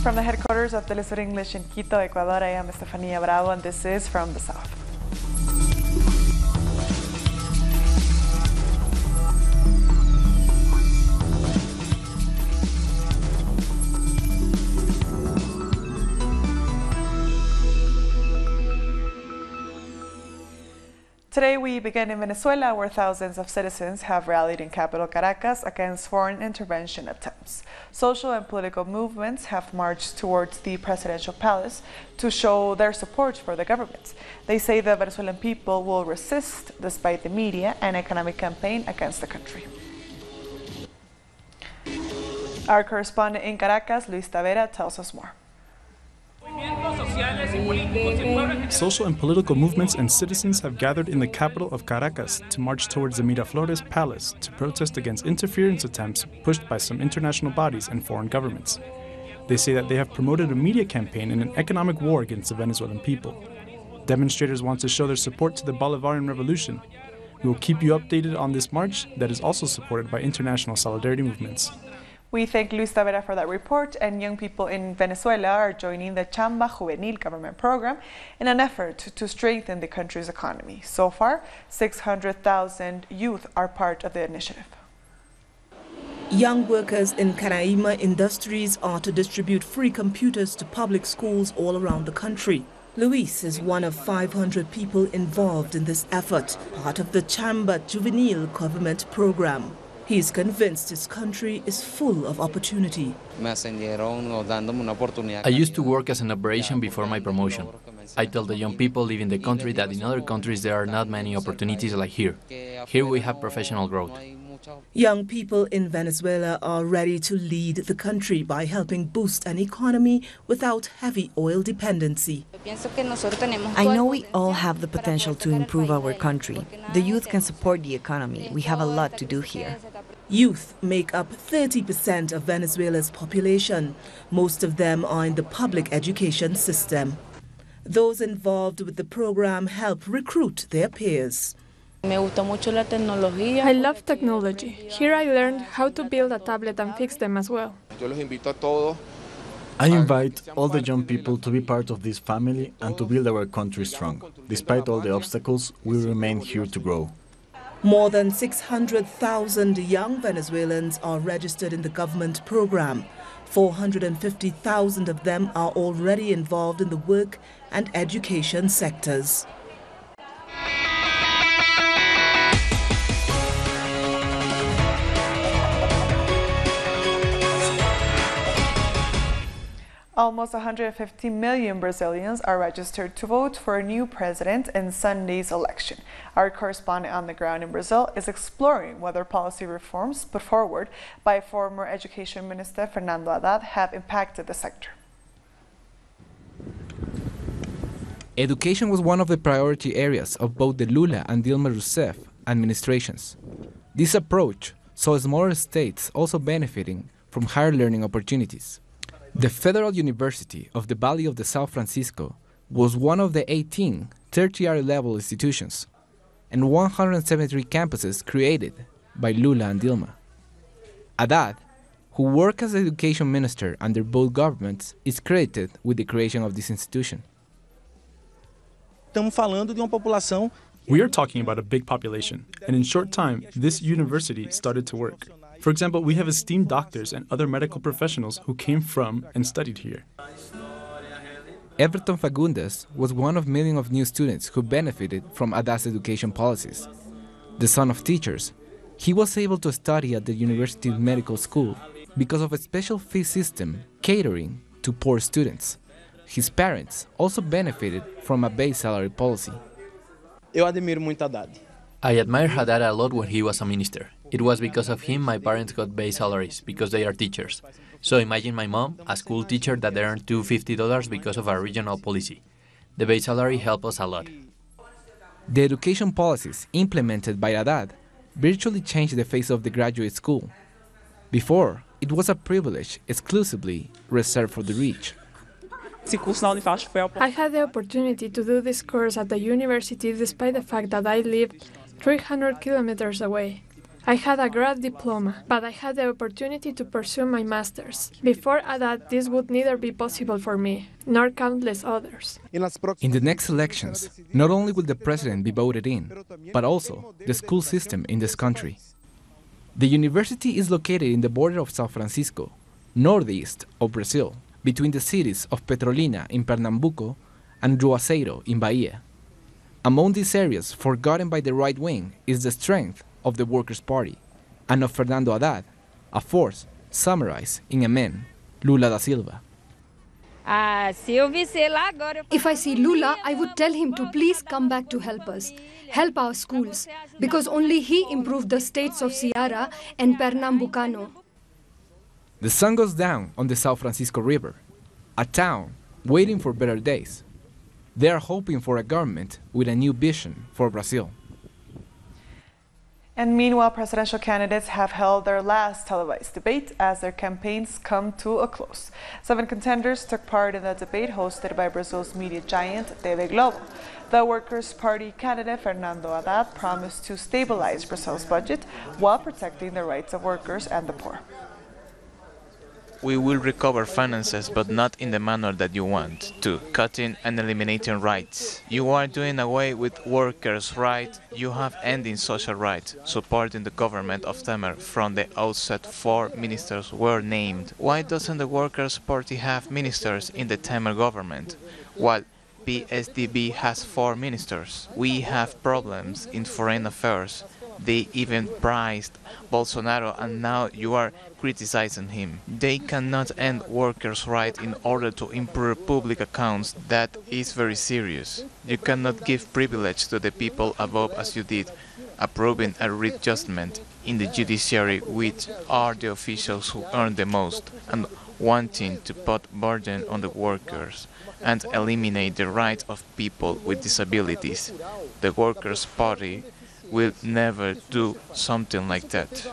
From the headquarters of Telesur English in Quito, Ecuador, I am Estefania Bravo, and this is From the South. Today we begin in Venezuela, where thousands of citizens have rallied in capital Caracas against foreign intervention attempts. Social and political movements have marched towards the presidential palace to show their support for the government. They say the Venezuelan people will resist despite the media and economic campaign against the country. Our correspondent in Caracas, Luis Tavera, tells us more. Social and political movements and citizens have gathered in the capital of Caracas to march towards the Miraflores Palace to protest against interference attempts pushed by some international bodies and foreign governments. They say that they have promoted a media campaign in an economic war against the Venezuelan people. Demonstrators want to show their support to the Bolivarian Revolution. We will keep you updated on this march that is also supported by international solidarity movements. We thank Luis Tavera for that report, and young people in Venezuela are joining the Chamba Juvenil government program in an effort to strengthen the country's economy. So far, 600,000 youth are part of the initiative. Young workers in Canaima Industries are to distribute free computers to public schools all around the country. Luis is one of 500 people involved in this effort, part of the Chamba Juvenil government program. He is convinced his country is full of opportunity. I used to work as an operation before my promotion. I tell the young people living the country that in other countries there are not many opportunities like here. Here we have professional growth. Young people in Venezuela are ready to lead the country by helping boost an economy without heavy oil dependency. I know we all have the potential to improve our country. The youth can support the economy. We have a lot to do here. Youth make up 30% of Venezuela's population. Most of them are in the public education system. Those involved with the program help recruit their peers. I love technology. Here I learned how to build a tablet and fix them as well. I invite all the young people to be part of this family and to build our country strong. Despite all the obstacles, we remain here to grow. More than 600,000 young Venezuelans are registered in the government program. 450,000 of them are already involved in the work and education sectors. Almost 150 million Brazilians are registered to vote for a new president in Sunday's election. Our correspondent on the ground in Brazil is exploring whether policy reforms put forward by former Education Minister Fernando Haddad have impacted the sector. Education was one of the priority areas of both the Lula and Dilma Rousseff administrations. This approach saw smaller states also benefiting from higher learning opportunities. The Federal University of the Valley of the São Francisco was one of the 18 tertiary-level institutions and 173 campuses created by Lula and Dilma. Haddad, who worked as education minister under both governments, is credited with the creation of this institution. We are talking about a big population, and in short time, this university started to work. For example, we have esteemed doctors and other medical professionals who came from and studied here. Everton Fagundes was one of millions of new students who benefited from Haddad's education policies. The son of teachers, he was able to study at the University Medical School because of a special fee system catering to poor students. His parents also benefited from a base salary policy. I admire Haddad a lot when he was a minister. It was because of him my parents got base salaries, because they are teachers. So imagine my mom, a school teacher that earned $250 because of a regional policy. The base salary helped us a lot. The education policies implemented by Haddad virtually changed the face of the graduate school. Before, it was a privilege exclusively reserved for the rich. I had the opportunity to do this course at the university despite the fact that I lived 300 kilometers away. I had a grad diploma, but I had the opportunity to pursue my master's. Before that, this would neither be possible for me, nor countless others. In the next elections, not only will the president be voted in, but also the school system in this country. The university is located in the border of São Francisco, northeast of Brazil, between the cities of Petrolina in Pernambuco and Juazeiro in Bahia. Among these areas forgotten by the right wing is the strength of the Workers' Party and of Fernando Haddad, a force summarized in a man, Lula da Silva. If I see Lula, I would tell him to please come back to help us, help our schools, because only he improved the states of Ceará and Pernambucano. The sun goes down on the São Francisco River, a town waiting for better days. They are hoping for a government with a new vision for Brazil. And meanwhile, presidential candidates have held their last televised debate as their campaigns come to a close. 7 contenders took part in the debate hosted by Brazil's media giant TV Globo. The Workers' Party candidate Fernando Haddad promised to stabilize Brazil's budget while protecting the rights of workers and the poor. We will recover finances, but not in the manner that you want, to cutting and eliminating rights. You are doing away with workers' rights, you have ending social rights, supporting the government of Temer. From the outset, 4 ministers were named. Why doesn't the Workers' Party have ministers in the Temer government? While PSDB has 4 ministers. We have problems in foreign affairs. They even praised Bolsonaro and now you are criticizing him. They cannot end workers' rights in order to improve public accounts. That is very serious. You cannot give privilege to the people above as you did, approving a readjustment in the judiciary, which are the officials who earn the most, and wanting to put burden on the workers and eliminate the rights of people with disabilities. The Workers' Party will never do something like that.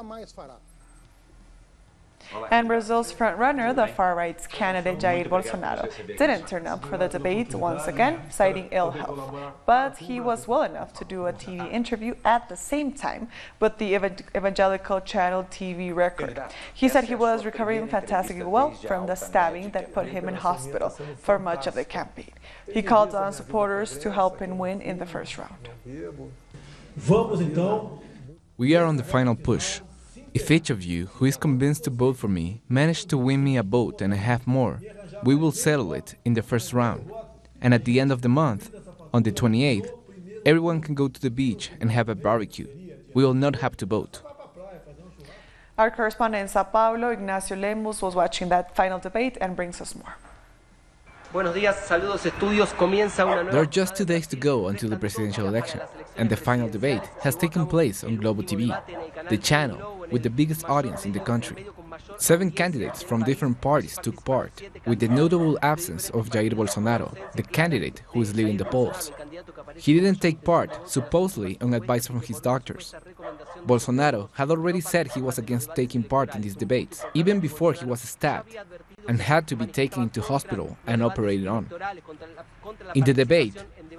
And Brazil's frontrunner, the far-right candidate Jair Bolsonaro, didn't turn up for the debate once again, citing ill health. But he was well enough to do a TV interview at the same time with the evangelical channel TV Record. He said he was recovering fantastically well from the stabbing that put him in hospital for much of the campaign. He called on supporters to help him win in the first round. We are on the final push. If each of you who is convinced to vote for me managed to win me a vote and a half more, we will settle it in the first round. And at the end of the month, on the 28th, everyone can go to the beach and have a barbecue. We will not have to vote. Our correspondent in Sao Paulo, Ignacio Lemus, was watching that final debate and brings us more. There are just 2 days to go until the presidential election, and the final debate has taken place on Globo TV, the channel with the biggest audience in the country. 7 candidates from different parties took part, with the notable absence of Jair Bolsonaro, the candidate who is leading the polls. He didn't take part, supposedly on advice from his doctors. Bolsonaro had already said he was against taking part in these debates, even before he was stabbed, and had to be taken into hospital and operated on. In the debate,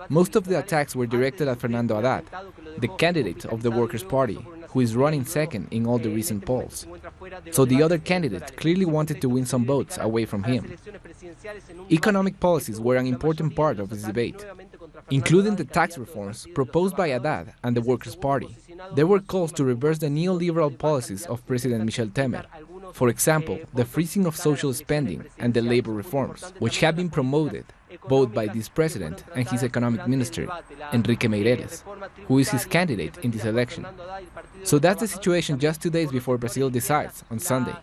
most of the attacks were directed at Fernando Haddad, the candidate of the Workers' Party, who is running second in all the recent polls. So the other candidate clearly wanted to win some votes away from him. Economic policies were an important part of this debate, including the tax reforms proposed by Haddad and the Workers' Party. There were calls to reverse the neoliberal policies of President Michel Temer. For example, the freezing of social spending and the labor reforms, which have been promoted both by this president and his economic minister, Enrique Meireles, who is his candidate in this election. So that's the situation just 2 days before Brazil decides on Sunday.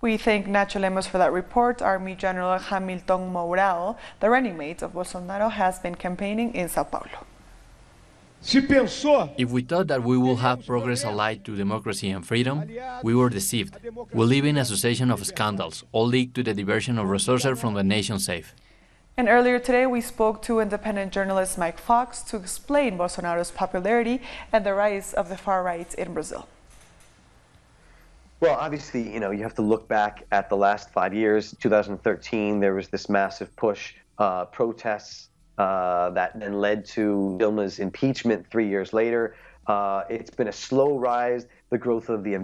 We thank Nacho Lemos for that report. Army General Hamilton Mourão, the running mate of Bolsonaro, has been campaigning in Sao Paulo. If we thought that we would have progress allied to democracy and freedom, we were deceived. We live in a succession of scandals, all linked to the diversion of resources from the nation safe. And earlier today, we spoke to independent journalist Mike Fox to explain Bolsonaro's popularity and the rise of the far right in Brazil. Well, obviously, you have to look back at the last 5 years. 2013, there was this massive push, protests, that then led to Dilma's impeachment 3 years later. It's been a slow rise. The growth of the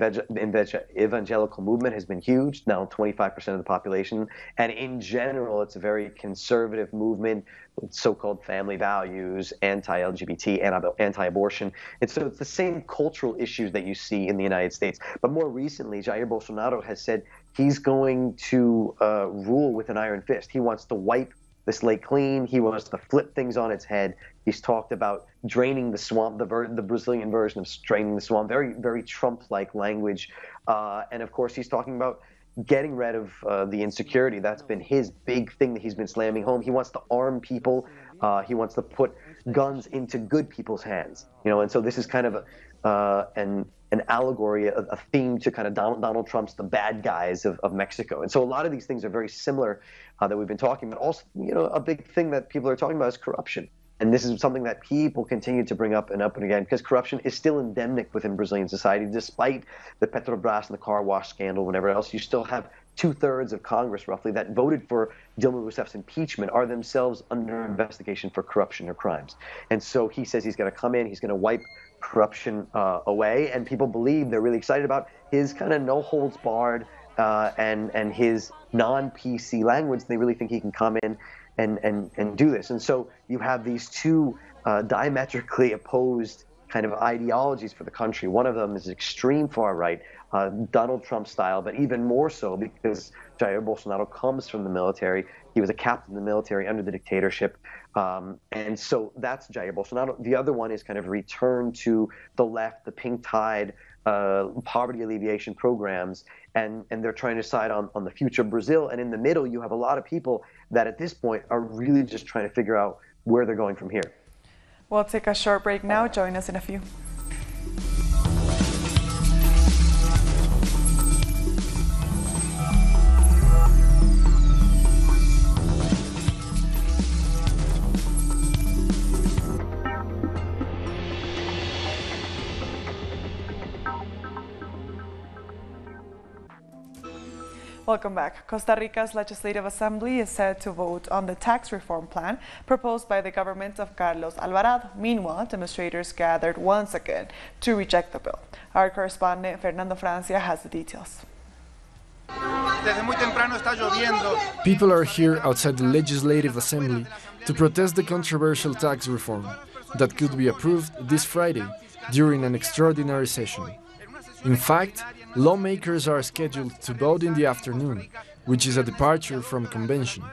evangelical movement has been huge, now 25% of the population. And in general, it's a very conservative movement with so-called family values, anti-LGBT, anti-abortion. And so it's the same cultural issues that you see in the United States. But more recently, Jair Bolsonaro has said he's going to rule with an iron fist. He wants to wipe the slate clean. He wants to flip things on its head. He's talked about draining the swamp, the Brazilian version of draining the swamp, very, very Trump-like language. And of course, he's talking about getting rid of the insecurity. That's been his big thing that he's been slamming home. He wants to arm people. He wants to put guns into good people's hands. And so this is kind of an allegory, a theme to kind of Donald Trump's the bad guys of Mexico. And so a lot of these things are very similar that we've been talking about. Also, a big thing that people are talking about is corruption. And this is something that people continue to bring up and again, because corruption is still endemic within Brazilian society. Despite the Petrobras and the car wash scandal, whatever else, you still have 2/3 of Congress, roughly, that voted for Dilma Rousseff's impeachment are themselves under investigation for corruption or crimes. And so he says he's going to come in, he's going to wipe corruption away, and people believe, they're really excited about his kind of no-holds-barred and his non-PC language. They really think he can come in and do this. And so you have these two diametrically opposed kind of ideologies for the country. One of them is extreme far right, Donald Trump style, but even more so because Jair Bolsonaro comes from the military. He was a captain in the military under the dictatorship. And so that's Jair Bolsonaro. The other one is kind of return to the left, the pink tide, poverty alleviation programs, and they're trying to decide on the future of Brazil. And in the middle, you have a lot of people that at this point are really just trying to figure out where they're going from here. We'll take a short break now. Join us in a few. Welcome back. Costa Rica's Legislative Assembly is set to vote on the tax reform plan proposed by the government of Carlos Alvarado. Meanwhile, demonstrators gathered once again to reject the bill. Our correspondent Fernando Francia has the details. People are here outside the Legislative Assembly to protest the controversial tax reform that could be approved this Friday during an extraordinary session. In fact, lawmakers are scheduled to vote in the afternoon, which is a departure from convention.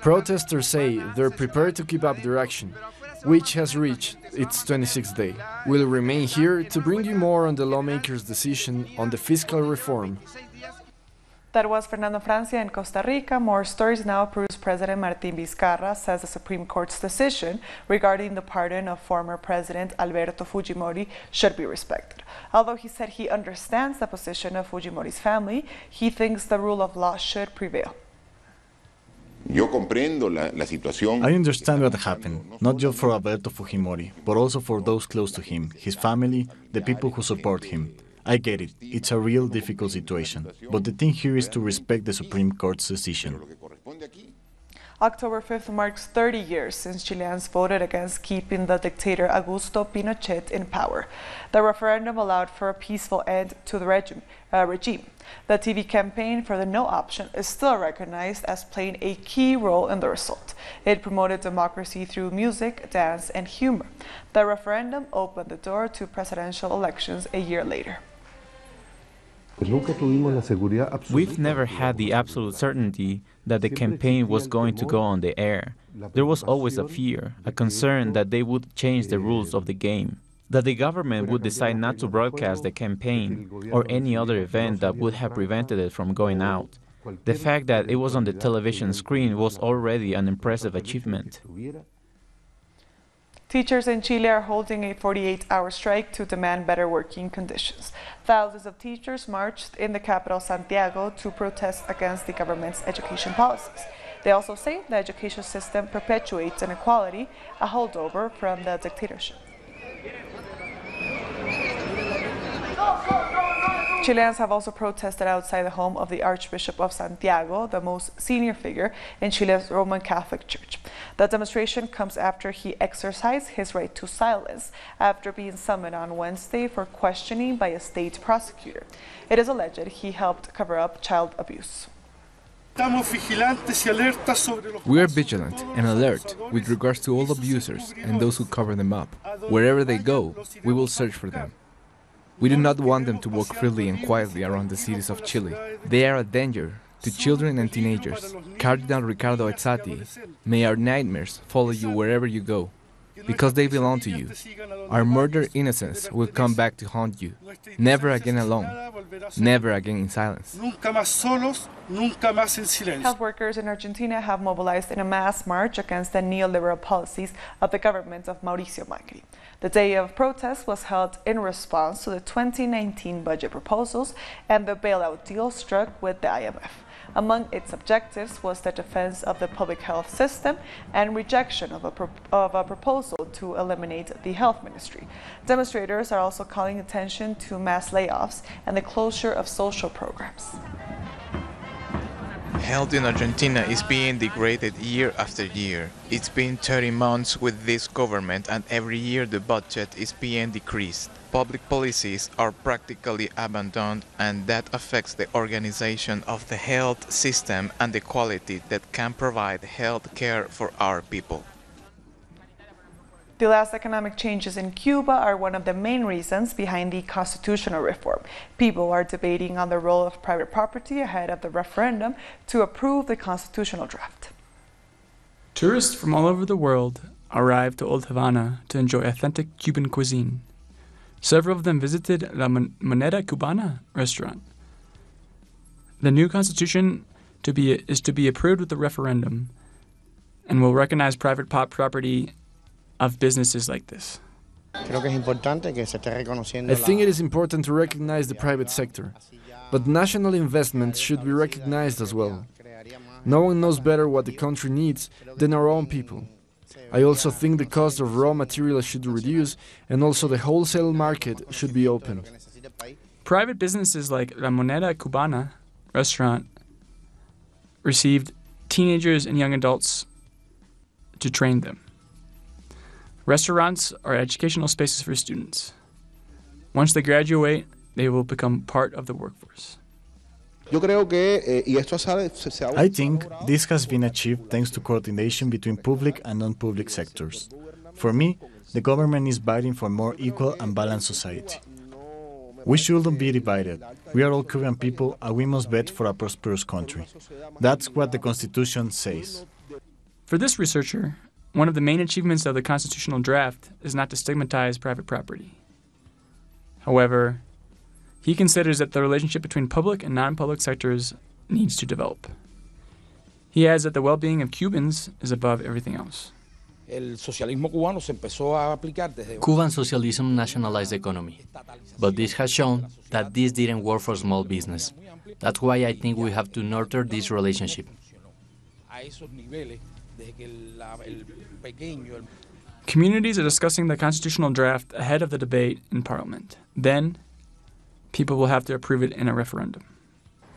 Protesters say they're prepared to keep up their action, which has reached its 26th day. We'll remain here to bring you more on the lawmakers' decision on the fiscal reform. That was Fernando Francia in Costa Rica. More stories now. Peru's President Martín Vizcarra says the Supreme Court's decision regarding the pardon of former President Alberto Fujimori should be respected. Although he said he understands the position of Fujimori's family, he thinks the rule of law should prevail. I understand what happened, not just for Alberto Fujimori, but also for those close to him, his family, the people who support him. I get it. It's a real difficult situation. But the thing here is to respect the Supreme Court's decision. October 5th marks 30 years since Chileans voted against keeping the dictator Augusto Pinochet in power. The referendum allowed for a peaceful end to the regime. The TV campaign for the no option is still recognized as playing a key role in the result. It promoted democracy through music, dance, and humor. The referendum opened the door to presidential elections a year later. We've never had the absolute certainty that the campaign was going to go on the air. There was always a fear, a concern that they would change the rules of the game, that the government would decide not to broadcast the campaign or any other event that would have prevented it from going out. The fact that it was on the television screen was already an impressive achievement. Teachers in Chile are holding a 48-hour strike to demand better working conditions. Thousands of teachers marched in the capital, Santiago, to protest against the government's education policies. They also say the education system perpetuates inequality, a holdover from the dictatorship. Chileans have also protested outside the home of the Archbishop of Santiago, the most senior figure in Chile's Roman Catholic Church. The demonstration comes after he exercised his right to silence after being summoned on Wednesday for questioning by a state prosecutor. It is alleged he helped cover up child abuse. We are vigilant and alert with regards to all abusers and those who cover them up. Wherever they go, we will search for them. We do not want them to walk freely and quietly around the cities of Chile. They are a danger to children and teenagers. Cardinal Ricardo Ezzati, may our nightmares follow you wherever you go, because they belong to you. Our murdered innocents will come back to haunt you. Never again alone. Never again in silence. Health workers in Argentina have mobilized in a mass march against the neoliberal policies of the government of Mauricio Macri. The day of protest was held in response to the 2019 budget proposals and the bailout deal struck with the IMF. Among its objectives was the defense of the public health system and rejection of a proposal to eliminate the health ministry. Demonstrators are also calling attention to mass layoffs and the closure of social programs. Health in Argentina is being degraded year after year. It's been 30 months with this government and every year the budget is being decreased. Public policies are practically abandoned and that affects the organization of the health system and the quality that can provide health care for our people. The last economic changes in Cuba are one of the main reasons behind the constitutional reform. People are debating on the role of private property ahead of the referendum to approve the constitutional draft. Tourists from all over the world arrived to Old Havana to enjoy authentic Cuban cuisine. Several of them visited La Moneda Cubana restaurant. The new constitution is to be approved with the referendum and will recognize private property of businesses like this. I think it is important to recognize the private sector, but national investment should be recognized as well. No one knows better what the country needs than our own people. I also think the cost of raw materials should reduce and also the wholesale market should be opened. Private businesses like La Moneda Cubana restaurant received teenagers and young adults to train them. Restaurants are educational spaces for students. Once they graduate, they will become part of the workforce. I think this has been achieved thanks to coordination between public and non-public sectors. For me, the government is fighting for a more equal and balanced society. We shouldn't be divided. We are all Cuban people and we must bet for a prosperous country. That's what the Constitution says. For this researcher, one of the main achievements of the constitutional draft is not to stigmatize private property. However, he considers that the relationship between public and non-public sectors needs to develop. He adds that the well-being of Cubans is above everything else. Cuban socialism nationalized the economy, but this has shown that this didn't work for small business. That's why I think we have to nurture this relationship. Communities are discussing the constitutional draft ahead of the debate in Parliament. Then, people will have to approve it in a referendum.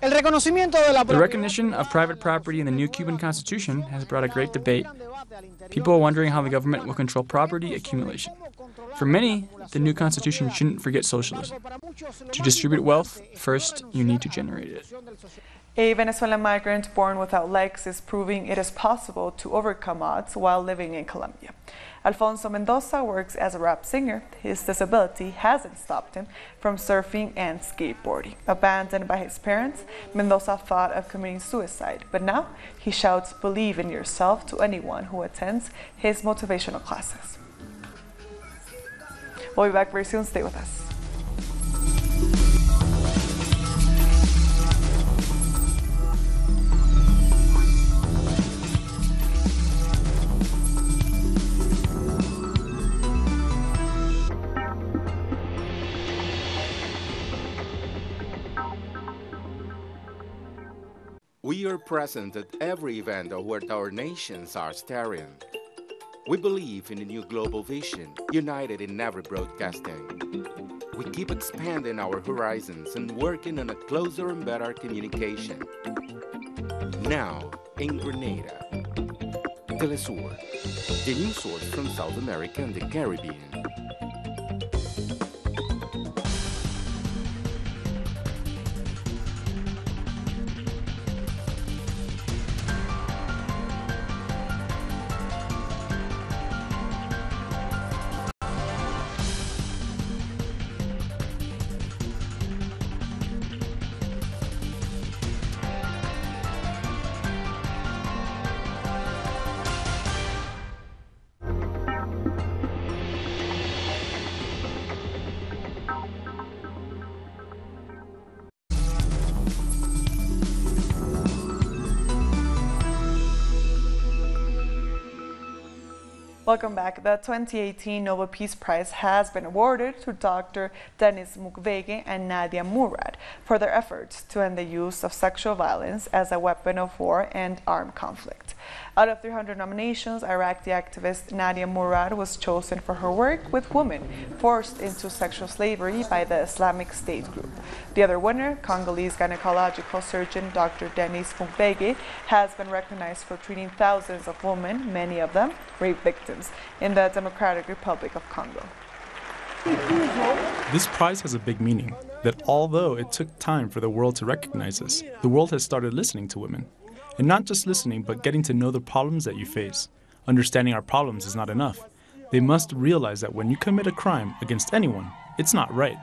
The recognition of private property in the new Cuban Constitution has brought a great debate. People are wondering how the government will control property accumulation. For many, the new Constitution shouldn't forget socialism. To distribute wealth, first you need to generate it. A Venezuelan migrant born without legs is proving it is possible to overcome odds while living in Colombia. Alfonso Mendoza works as a rap singer. His disability hasn't stopped him from surfing and skateboarding. Abandoned by his parents, Mendoza thought of committing suicide, but now he shouts "Believe in yourself" to anyone who attends his motivational classes. We'll be back very soon. Stay with us. We are present at every event where our nations are staring. We believe in a new global vision, united in every broadcasting. we keep expanding our horizons and working on a closer and better communication. Now, in Grenada, Telesur, the news source from South America and the Caribbean. Welcome back. The 2018 Nobel Peace Prize has been awarded to Dr. Denis Mukwege and Nadia Murad for their efforts to end the use of sexual violence as a weapon of war and armed conflict. Out of 300 nominations, Iraqi activist Nadia Murad was chosen for her work with women forced into sexual slavery by the Islamic State group. The other winner, Congolese gynecological surgeon Dr. Denis Mukwege, has been recognized for treating thousands of women, many of them rape victims, in the Democratic Republic of Congo. This prize has a big meaning, that although it took time for the world to recognize us, the world has started listening to women. And not just listening, but getting to know the problems that you face. Understanding our problems is not enough. They must realize that when you commit a crime against anyone, it's not right.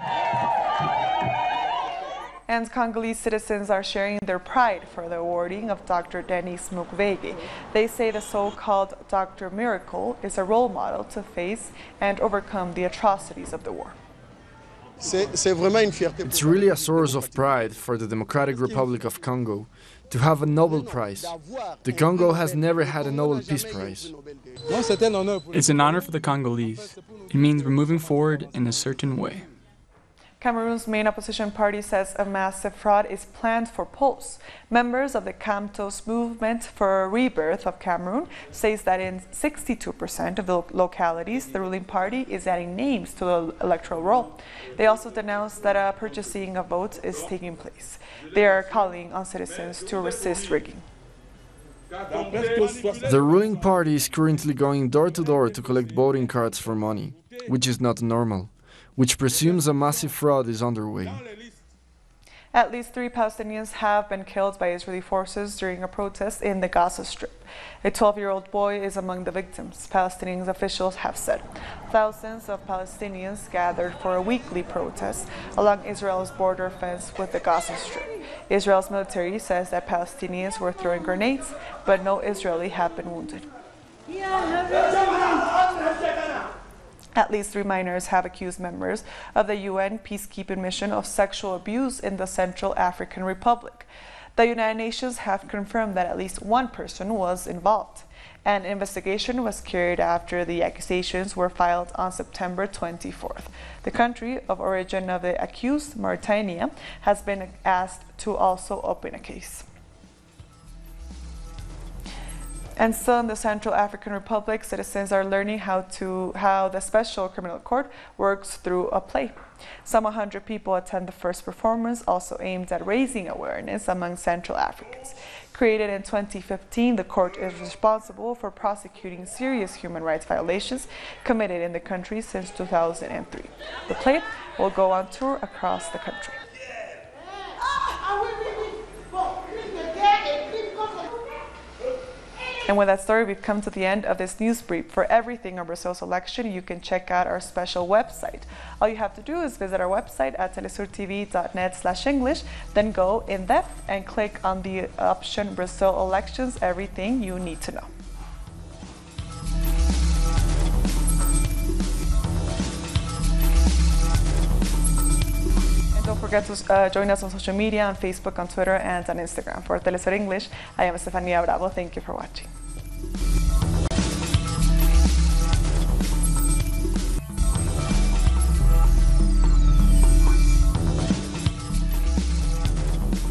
And Congolese citizens are sharing their pride for the awarding of Dr. Denis Mukwege. They say the so-called Dr. Miracle is a role model to face and overcome the atrocities of the war. It's really a source of pride for the Democratic Republic of Congo to have a Nobel Prize. The Congo has never had a Nobel Peace Prize. It's an honor for the Congolese. It means we're moving forward in a certain way. Cameroon's main opposition party says a massive fraud is planned for polls. Members of the Camtos movement for a rebirth of Cameroon says that in 62% of the localities, the ruling party is adding names to the electoral roll. They also denounced that a purchasing of votes is taking place. They are calling on citizens to resist rigging. The ruling party is currently going door to door to collect voting cards for money, which is not normal, which presumes a massive fraud is underway. At least 3 Palestinians have been killed by Israeli forces during a protest in the Gaza Strip. A 12-year-old boy is among the victims, Palestinian officials have said. Thousands of Palestinians gathered for a weekly protest along Israel's border fence with the Gaza Strip. Israel's military says that Palestinians were throwing grenades, but no Israeli have been wounded. At least 3 minors have accused members of the UN peacekeeping mission of sexual abuse in the Central African Republic. The United Nations have confirmed that at least 1 person was involved. An investigation was carried after the accusations were filed on September 24th. The country of origin of the accused, Mauritania, has been asked to also open a case. And still in the Central African Republic, citizens are learning how the Special Criminal Court works through a play. Some 100 people attend the first performance, also aimed at raising awareness among Central Africans. Created in 2015, the court is responsible for prosecuting serious human rights violations committed in the country since 2003. The play will go on tour across the country. And with that story, we've come to the end of this news brief. For everything on Brazil's election, you can check out our special website. All you have to do is visit our website at telesurtv.net/English, then go in depth and click on the option Brazil Elections, everything you need to know. Don't forget to join us on social media, on Facebook, on Twitter, and on Instagram. For Telesur English, I am Estefania Bravo. Thank you for watching.